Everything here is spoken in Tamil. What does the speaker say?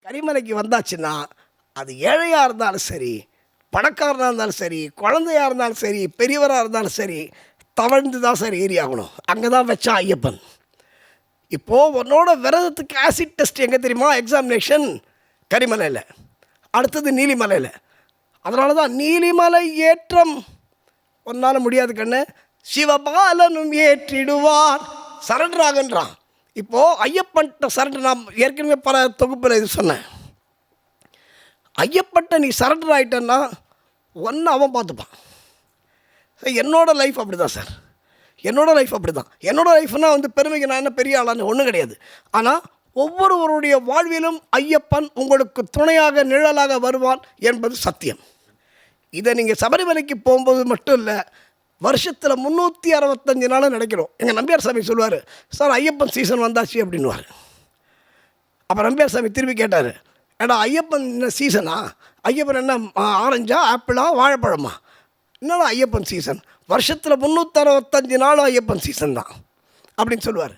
கரிமலைக்கு வந்தாச்சுன்னா அது ஏழையாக இருந்தாலும் சரி, பணக்காரனாக இருந்தாலும் சரி, குழந்தையாக இருந்தாலும் சரி, பெரியவராக இருந்தாலும் சரி, தவழ்ந்து தான் சார் ஏறி ஆகணும். அங்கே தான் வச்சான் ஐயப்பன். இப்போது உன்னோட விரதத்துக்கு ஆசிட் டெஸ்ட் எங்கே தெரியுமா? எக்ஸாமினேஷன் கரிமலையில், அடுத்தது நீலிமலையில். அதனால தான் நீலிமலை ஏற்றம் ஒன்றால் முடியாது கண்ணு, சிவபாலனும் ஏற்றிடுவார், சரண்டர் ஆகன்றான். இப்போது ஐயப்பன்ட்ட சரண்டர், நான் ஏற்கனவே பல தொகுப்பில் இது சொன்னேன். ஐயப்பன்ட்ட நீ சரண்டர் ஆகிட்டன்னா ஒன்று அவன் பார்த்துப்பான். என்னோடய லைஃப் அப்படி தான் சார், என்னோடய லைஃப் அப்படி தான். என்னோடய லைஃப்னால் வந்து பெருமைக்கு நான் என்ன பெரிய ஆளான்னு ஒன்றும் கிடையாது. ஆனால் ஒவ்வொருவருடைய வாழ்விலும் ஐயப்பன் உங்களுக்கு துணையாக நிழலாக வருவான் என்பது சத்தியம். இதை நீங்கள் சபரிமலைக்கு போகும்போது மட்டும் இல்லை, வருஷத்தில் 365 நாளும் நினைக்கிறோம். எங்கள் நம்பியார் சாமி சொல்லுவார், சார் ஐயப்பன் சீசன் வந்தாச்சு அப்படின்வார். அப்போ நம்பியார் சாமி திரும்பி கேட்டார், ஏடா ஐயப்பன் என்ன சீசனா? ஐயப்பன் என்ன ஆரஞ்சா, ஆப்பிளா, வாழைப்பழமா? என்னடா ஐயப்பன் சீசன்? வருஷத்தில் 365 நாளும் ஐயப்பன் சீசன் தான் அப்படின்னு சொல்லுவார்.